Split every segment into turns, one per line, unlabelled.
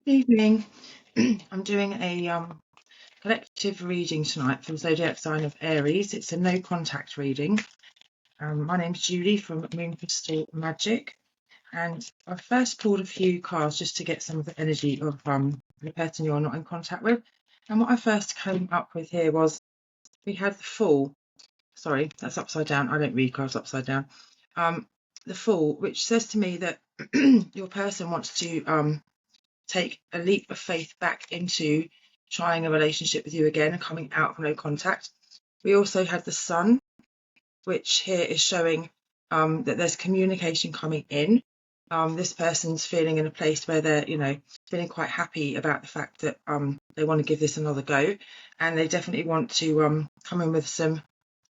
Good evening. I'm doing a collective reading tonight for the zodiac sign of Aries. It's a no contact reading. My name's Julie from Moon Crystal Magic, and I first pulled a few cards just to get some of the energy of the person you're not in contact with. And what I first came up with here was we had the Fool. Sorry, that's upside down. I don't read cards upside down. The Fool, which says to me that your person wants to take a leap of faith back into trying a relationship with you again and coming out of no contact. We also had the Sun, which here is showing that there's communication coming in. This person's feeling in a place where they're, feeling quite happy about the fact that they want to give this another go, and they definitely want to come in with some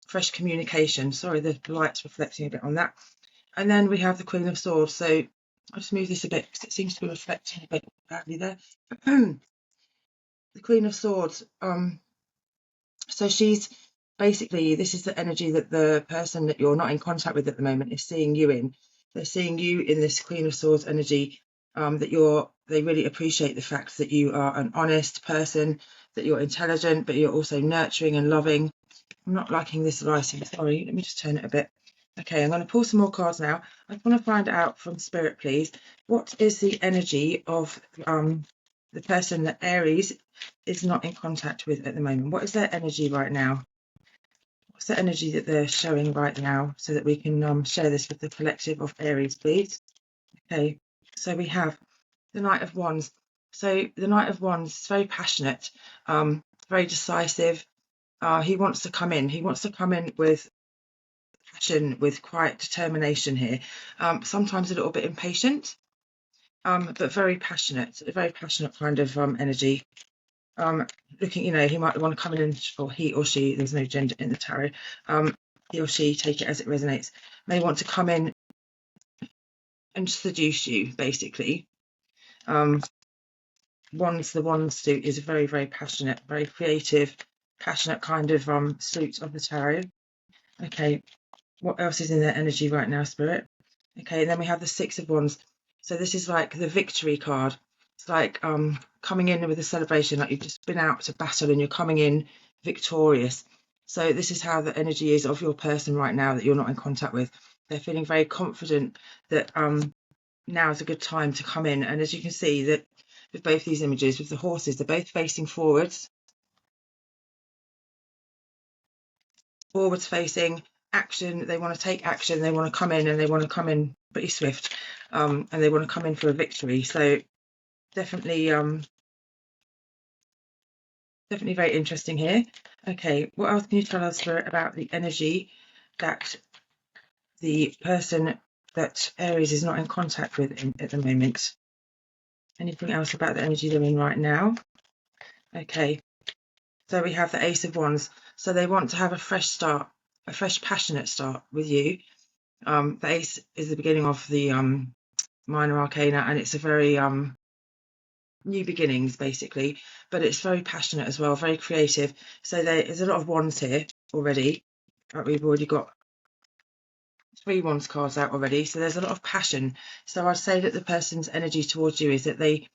fresh communication. Sorry, the light's reflecting a bit on that. And then we have the Queen of Swords. So I'll just move this a bit because it seems to be reflecting a bit badly there. The Queen of Swords. So she's basically, this is the energy that the person that you're not in contact with at the moment is seeing you in. They're seeing you in this Queen of Swords energy. They really appreciate the fact that you are an honest person, that you're intelligent, but you're also nurturing and loving. I'm not liking this lighting. Sorry, let me just turn it a bit. Okay, I'm going to pull some more cards now. I want to find out from Spirit, please, what is the energy of the person that Aries is not in contact with at the moment? What is their energy right now? What's the energy that they're showing right now so that we can share this with the collective of Aries, please? Okay, so we have the Knight of Wands. So the Knight of Wands is very passionate, very decisive. He wants to come in. He wants to come in with passion, with quiet determination here. Sometimes a little bit impatient, but very passionate. A very passionate kind of energy. Looking, he might want to come in, or he or she, there's no gender in the tarot, he or she, take it as it resonates, may want to come in and seduce you, basically. The Wands suit is a very, very passionate, very creative, passionate kind of suit of the tarot. Okay, what else is in their energy right now, Spirit? Okay, and then we have the Six of Wands. So this is like the victory card. It's like coming in with a celebration, like you've just been out to battle and you're coming in victorious. So this is how the energy is of your person right now that you're not in contact with. They're feeling very confident that now is a good time to come in. And as you can see, that with both these images, with the horses, they're both facing forwards facing action. They want to take action. They want to come in, and they want to come in pretty swift, and they want to come in for a victory. So definitely very interesting here. Okay, what else can you tell us, Spirit, about the energy that the person that Aries is not in contact with at the moment? Anything else about the energy they're in right now? Okay, so we have the Ace of Wands. So they want to have a fresh start, a fresh passionate start with you. The Ace is the beginning of the minor arcana, and it's a very new beginnings, basically, but it's very passionate as well, very creative. So there's a lot of wands here already. We've already got 3 wands cards out already, so there's a lot of passion. So I'd say that the person's energy towards you is that they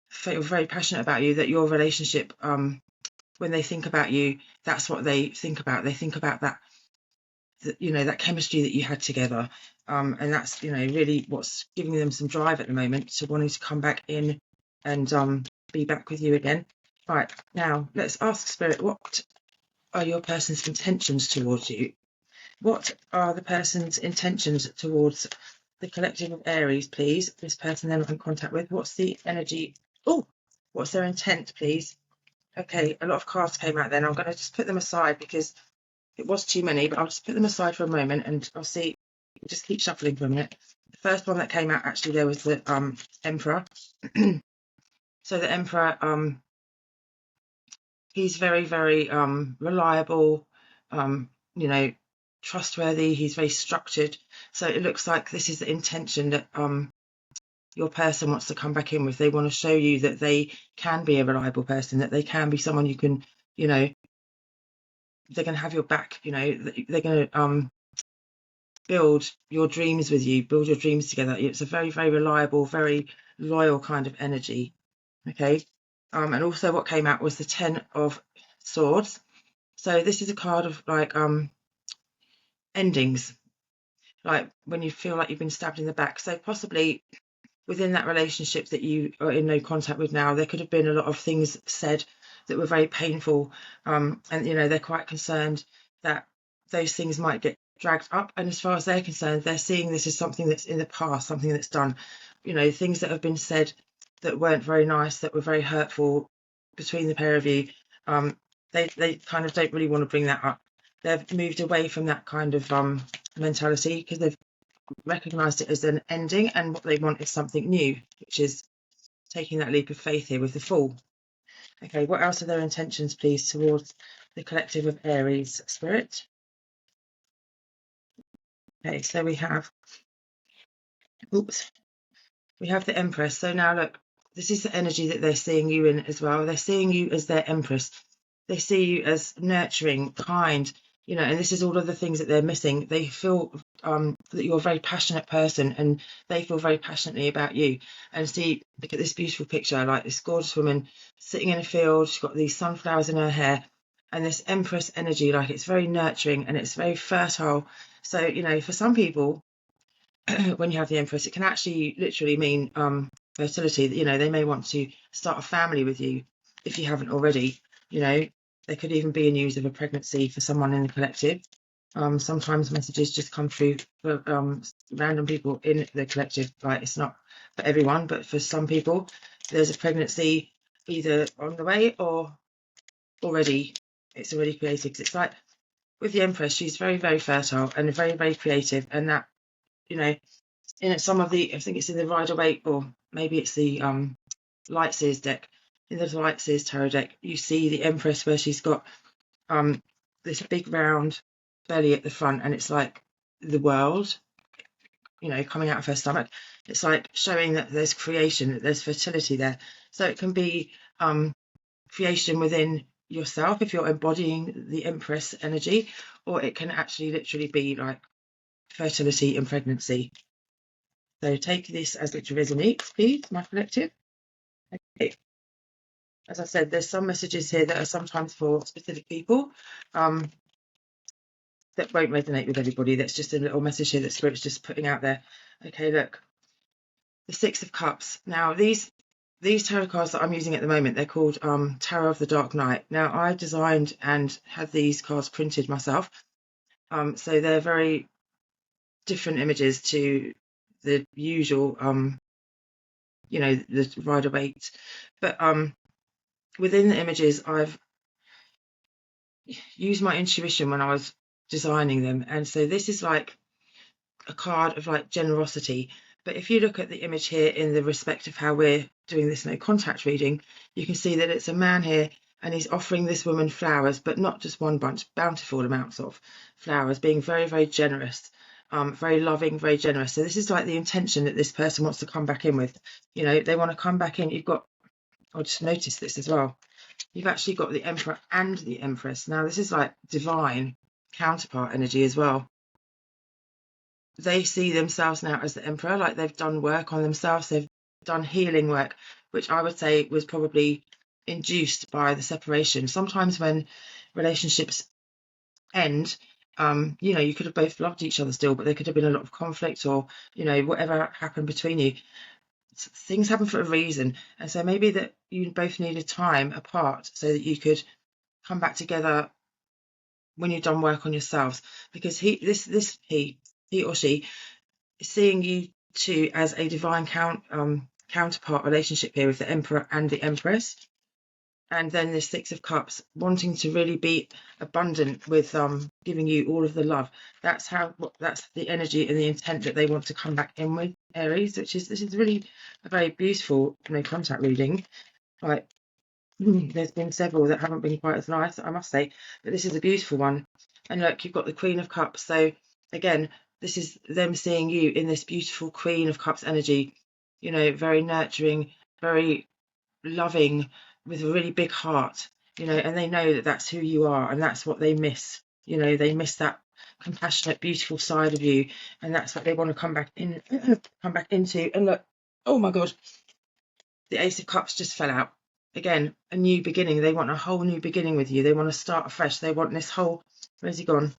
feel very passionate about you, that your relationship, when they think about you, that's what they think about. They think about that that chemistry that you had together, and that's really what's giving them some drive at the moment to wanting to come back in and be back with you again. Right, now let's ask Spirit, what are your person's intentions towards you? What are the person's intentions towards the collective of Aries, please? This person they're not in contact with, what's the energy? What's their intent, please? Okay, a lot of cards came out then. I'm going to just put them aside because it was too many, but I'll just put them aside for a moment and I'll see. Just keep shuffling for a minute. The first one that came out, actually, there was the Emperor. So the Emperor, he's very, very reliable, trustworthy. He's very structured. So it looks like this is the intention that your person wants to come back in with. They want to show you that they can be a reliable person, that they can be someone you can, they're going to have your back. They're going to build your dreams with you, build your dreams together. It's a very, very reliable, very loyal kind of energy. Okay. And also what came out was the 10 of Swords. So this is a card of like endings, like when you feel like you've been stabbed in the back. So possibly within that relationship that you are in no contact with now, there could have been a lot of things said that were very painful, and they're quite concerned that those things might get dragged up. And as far as they're concerned, they're seeing this as something that's in the past, something that's done, things that have been said that weren't very nice, that were very hurtful between the pair of you. They kind of don't really want to bring that up. They've moved away from that kind of mentality because they've recognised it as an ending, and what they want is something new, which is taking that leap of faith here with the Fool. Okay, what else are their intentions, please, towards the collective of Aries spirit? Okay, so we have the Empress. So now look, this is the energy that they're seeing you in as well. They're seeing you as their Empress. They see you as nurturing, kind, and this is all of the things that they're missing. They feel that you're a very passionate person, and they feel very passionately about you. And see, look at this beautiful picture, like this gorgeous woman sitting in a field. She's got these sunflowers in her hair, and this Empress energy, like it's very nurturing and it's very fertile. So, for some people, when you have the Empress, it can actually literally mean fertility. They may want to start a family with you if you haven't already. There could even be a news of a pregnancy for someone in the collective. Sometimes messages just come through for random people in the collective. Like, it's not for everyone, but for some people, there's a pregnancy either on the way or it's already created. Because it's like with the Empress, she's very, very fertile and very, very creative, and that in some of the, I think it's in the Rider-Waite, or maybe it's the Light Seers deck. In the Light Seers tarot deck, you see the Empress where she's got this big round belly at the front, and it's like the world, coming out of her stomach. It's like showing that there's creation, that there's fertility there. So it can be creation within yourself if you're embodying the Empress energy, or it can actually literally be like fertility and pregnancy. So take this as it resonates, please, my collective. Okay. As I said, there's some messages here that are sometimes for specific people that won't resonate with everybody. That's just a little message here that Spirit's just putting out there. Okay, look, the Six of Cups. Now, these tarot cards that I'm using at the moment, they're called Tarot of the Dark Knight. Now, I designed and had these cards printed myself. So they're very different images to the usual, the Rider-Waite. But within the images, I've used my intuition when I was designing them. And so this is like a card of like generosity. But if you look at the image here in the respect of how we're doing this no contact reading, you can see that it's a man here and he's offering this woman flowers, but not just one bunch, bountiful amounts of flowers, being very, very generous, very loving, very generous. So this is like the intention that this person wants to come back in with. They want to come back in. I'll just notice this as well. You've actually got the Emperor and the Empress. Now, this is like divine counterpart energy as well. They see themselves now as the Emperor, like they've done work on themselves. They've done healing work, which I would say was probably induced by the separation. Sometimes when relationships end, you could have both loved each other still, but there could have been a lot of conflict or, whatever happened between you. Things happen for a reason, and so maybe that you both needed time apart so that you could come back together when you've done work on yourselves, because he or she is seeing you two as a divine counterpart relationship here with the Emperor and the Empress. And then the Six of Cups, wanting to really be abundant with giving you all of the love. That's the energy and the intent that they want to come back in with, Aries. This is really a very beautiful contact reading. Like, there's been several that haven't been quite as nice, I must say, but this is a beautiful one. And look, you've got the Queen of Cups. So again, this is them seeing you in this beautiful Queen of Cups energy. Very nurturing, very loving, with a really big heart, and they know that that's who you are, and that's what they miss. They miss that compassionate, beautiful side of you, and that's what they want to come back in, come back into. And look, oh my God, the Ace of Cups just fell out again. A new beginning. They want a whole new beginning with you. They want to start afresh. They want this whole, where's he gone?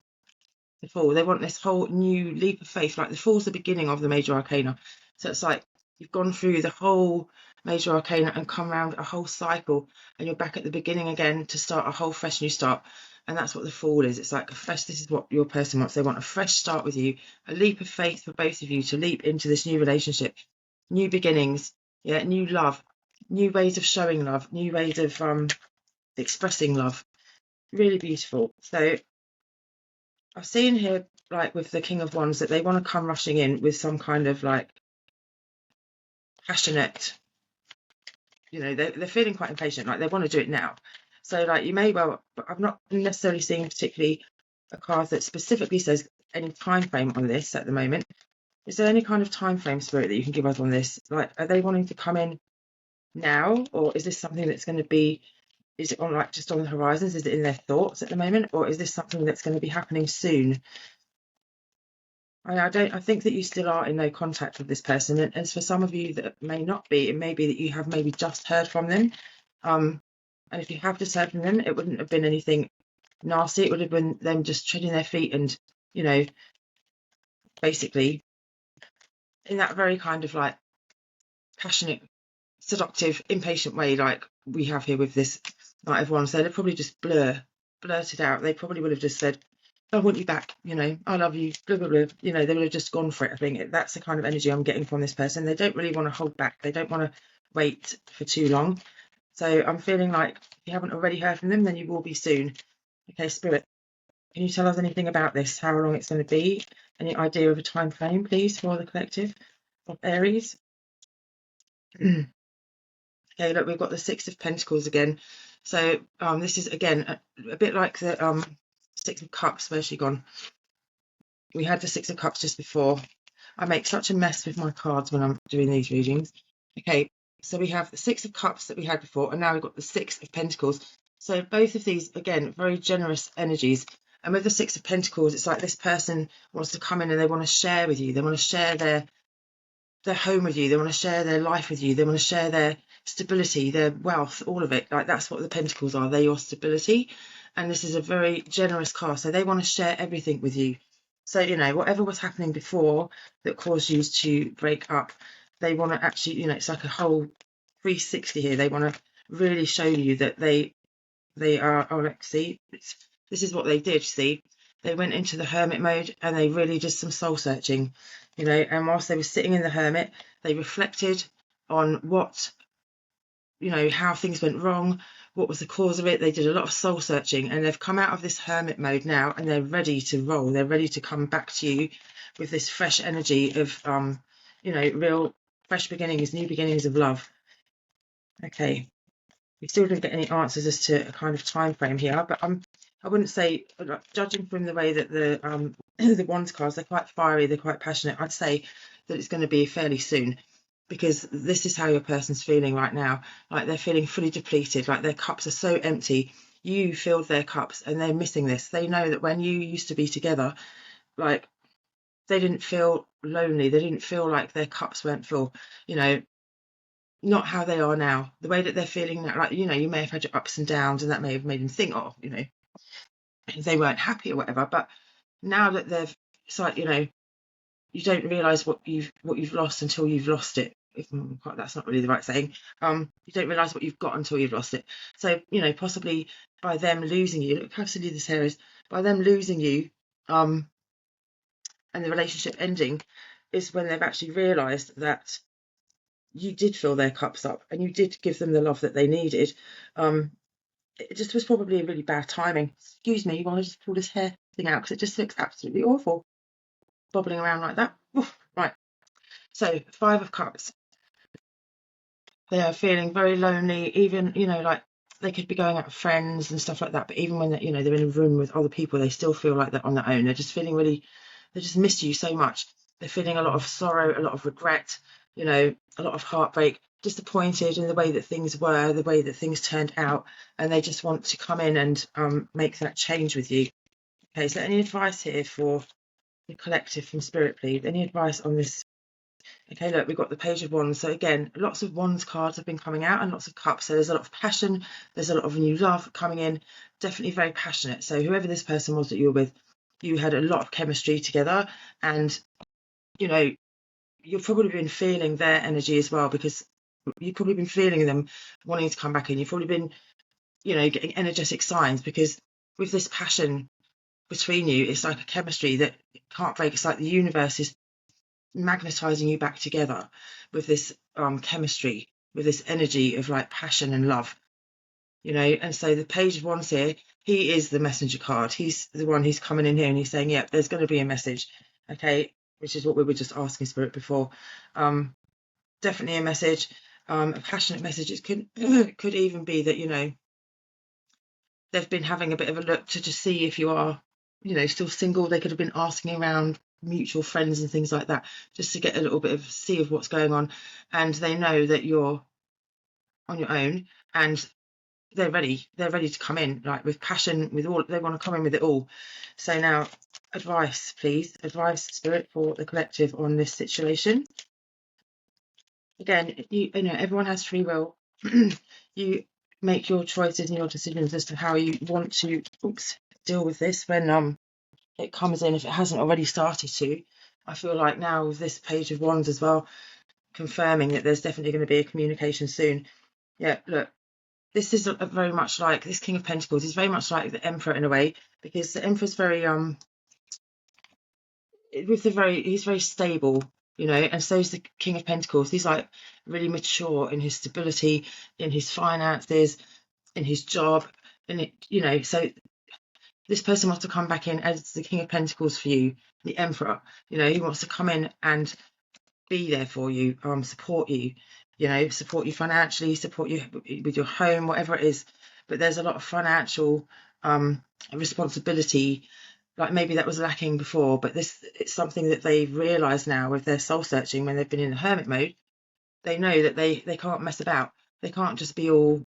The Fool. They want this whole new leap of faith. Like the Fool's the beginning of the major arcana, so it's like you've gone through the whole major arcana and come around a whole cycle, and you're back at the beginning again to start a whole fresh new start. And that's what the Fool is. It's like a fresh, this is what your person wants. They want a fresh start with you, a leap of faith for both of you to leap into this new relationship, new beginnings, yeah, new love, new ways of showing love, new ways of expressing love. Really beautiful. So I've seen here, like with the King of Wands, that they want to come rushing in with some kind of like passionate, you know, they're feeling quite impatient, like they want to do it now. So like you may well, but I'm not necessarily seeing particularly a card that specifically says any time frame on this at the moment. Is there any kind of time frame, Spirit, that you can give us on this? Like, are they wanting to come in now, or is this something that's going to be, is it on like just on the horizons? Is it in their thoughts at the moment, or is this something that's going to be happening soon? I think that you still are in no contact with this person, and as for some of you that may not be, it may be that you have maybe just heard from them. And if you have just heard from them, it wouldn't have been anything nasty. It would have been them just treading their feet and, you know, basically in that very kind of like passionate, seductive, impatient way, like we have here with this Knight of Wands. So they'd probably just blurted out. They probably would have just said, I want you back, you know, I love you, blah, blah, blah. You know, they would have just gone for it. I think that's the kind of energy I'm getting from this person. They don't really want to hold back. They don't want to wait for too long. So I'm feeling like if you haven't already heard from them, then you will be soon. Okay, Spirit, can you tell us anything about this? How long it's going to be? Any idea of a time frame, please, for the collective of Aries? Okay, look, we've got the Six of Pentacles again. So this is, again, a bit like the Six of Cups. Where's she gone? We had the Six of Cups just before. I make such a mess with my cards when I'm doing these readings. Okay, so we have the Six of Cups that we had before, and now we've got the Six of Pentacles. So both of these, again, very generous energies. And with the Six of Pentacles, it's like this person wants to come in and they want to share with you. They want to share their home with you. They want to share their life with you. They want to share their stability, their wealth, all of it. Like that's what the Pentacles are. They're your stability. And this is a very generous card. So they want to share everything with you. So, you know, whatever was happening before that caused you to break up, they want to actually, you know, it's like a whole 360 here. They want to really show you that they are, oh, let's see, this is what they did, see. They went into the hermit mode and they really did some soul searching, you know, and whilst they were sitting in the hermit, they reflected on what, you know, how things went wrong, what was the cause of it. They did a lot of soul searching, and they've come out of this hermit mode now, and they're ready to roll. They're ready to come back to you with this fresh energy of, you know, real fresh beginnings, new beginnings of love. Okay, we still didn't get any answers as to a kind of time frame here, but I wouldn't say, judging from the way that the the Wands cards, they're quite fiery, they're quite passionate. I'd say that it's going to be fairly soon, because this is how your person's feeling right now. Like they're feeling fully depleted, like their cups are so empty. You filled their cups and they're missing this. They know that when you used to be together, like they didn't feel lonely. They didn't feel like their cups weren't full, you know, not how they are now. The way that they're feeling now, like, you know, you may have had your ups and downs and that may have made them think, oh, you know, they weren't happy or whatever. But now that they've, it's like, you know, you don't realise what you've lost until you've lost it. If that's not really the right saying, you don't realise what you've got until you've lost it. So, you know, possibly by them losing you, look how silly this hair is, by them losing you, and the relationship ending, is when they've actually realised that you did fill their cups up and you did give them the love that they needed. It just was probably a really bad timing. Excuse me while I just pull this hair thing out, because it just looks absolutely awful, bobbling around like that. Oof, right. So, Five of Cups. They are feeling very lonely, even, you know, like they could be going out with friends and stuff like that, but even when they're, you know, they're in a room with other people, they still feel like they're on their own. They're just feeling really, they just miss you so much. They're feeling a lot of sorrow, a lot of regret, you know, a lot of heartbreak, disappointed in the way that things were, the way that things turned out, and they just want to come in and make that change with you. Okay, so any advice here for the collective from Spirit, please? Any advice on this? Okay, look, we've got the Page of Wands. So again, lots of Wands cards have been coming out and lots of Cups. So there's a lot of passion. There's a lot of new love coming in. Definitely very passionate. So whoever this person was that you were with, you had a lot of chemistry together. And, you know, you've probably been feeling their energy as well, because you've probably been feeling them wanting to come back in. You've probably been, you know, getting energetic signs, because with this passion between you, it's like a chemistry that can't break. It's like the universe is magnetizing you back together with this chemistry, with this energy of like passion and love, you know. And so the Page of Wands here, he is the messenger card. He's the one who's coming in here and he's saying, yep, there's going to be a message. Okay, which is what we were just asking Spirit before. Definitely a message, a passionate message. It could even be that, you know, they've been having a bit of a look to just see if you are, you know, still single. They could have been asking around mutual friends and things like that, just to get a little bit of see of what's going on. And they know that you're on your own, and they're ready to come in, like with passion, with all, they want to come in with it all. So now, advice, please, advice, Spirit, for the collective on this situation. Again, you know, everyone has free will. You make your choices and your decisions as to how you want to deal with this when it comes in, if it hasn't already started to. I feel like now with this Page of Wands as well, confirming that there's definitely going to be a communication soon. Yeah, look, this is very much like this King of Pentacles is very much like the Emperor in a way, because the Emperor's very he's very stable, you know, and so is the King of Pentacles. He's like really mature in his stability, in his finances, in his job, and it, you know, so this person wants to come back in as the King of Pentacles for you, the Emperor. You know, he wants to come in and be there for you, support you, you know, support you financially, support you with your home, whatever it is. But there's a lot of financial responsibility, like maybe that was lacking before, but this, it's something that they've realised now with their soul searching when they've been in the hermit mode. They know that they can't mess about. They can't just be all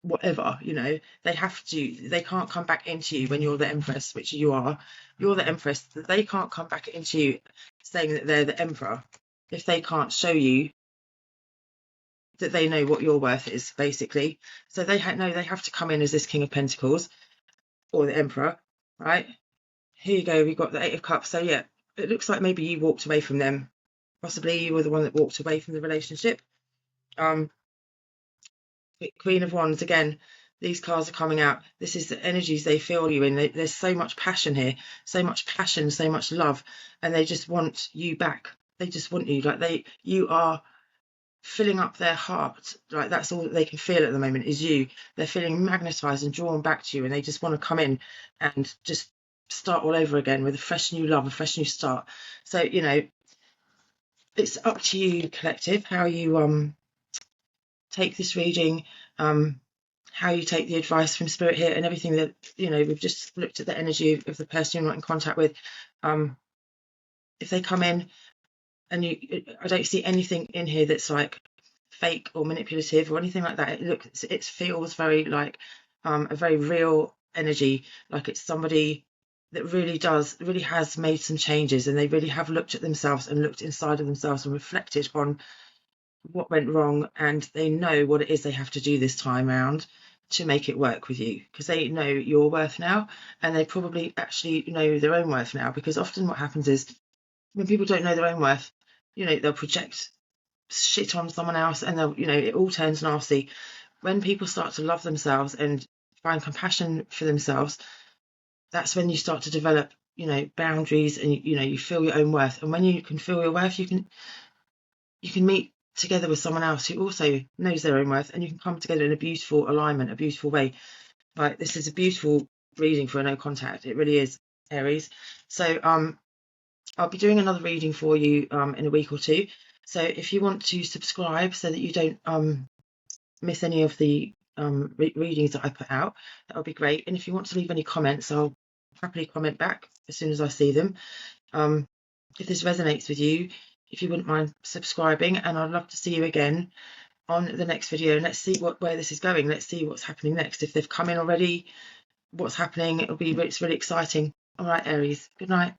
whatever, you know. They have to, they can't come back into you when you're the Empress, which you are. You're the Empress. They can't come back into you saying that they're the Emperor if they can't show you that they know what your worth is, basically. So they know they have to come in as this King of Pentacles or the Emperor, right? Here you go, we've got the Eight of Cups. So yeah, it looks like maybe you walked away from them. Possibly you were the one that walked away from the relationship. Queen of Wands, again, these cards are coming out. This is the energies they feel you in. There's so much passion here, so much passion, so much love, and they just want you back. They just want you, like you are filling up their heart. Like that's all that they can feel at the moment is you. They're feeling magnetized and drawn back to you, and they just want to come in and just start all over again with a fresh new love, a fresh new start. So, you know, it's up to you, collective, how you take this reading, how you take the advice from Spirit here, and everything that, you know, we've just looked at the energy of the person you're not in contact with. If they come in and I don't see anything in here that's like fake or manipulative or anything like that. It feels very like a very real energy, like it's somebody that really has made some changes, and they really have looked at themselves and looked inside of themselves and reflected on what went wrong, and they know what it is they have to do this time around to make it work with you, because they know your worth now, and they probably actually know their own worth now, because often what happens is when people don't know their own worth, you know, they'll project shit on someone else, and they'll, you know, it all turns nasty. When people start to love themselves and find compassion for themselves, that's when you start to develop, you know, boundaries, and you know, you feel your own worth. And when you can feel your worth, you can meet together with someone else who also knows their own worth, and you can come together in a beautiful alignment, a beautiful way. Like, this is a beautiful reading for a no contact. It really is, Aries. So I'll be doing another reading for you in a week or two. So if you want to subscribe so that you don't miss any of the readings that I put out, that would be great. And if you want to leave any comments, I'll happily comment back as soon as I see them. If this resonates with you, if you wouldn't mind subscribing, and I'd love to see you again on the next video. And let's see where this is going. Let's see what's happening next. If they've come in already, what's happening. It's really exciting. All right, Aries. Good night.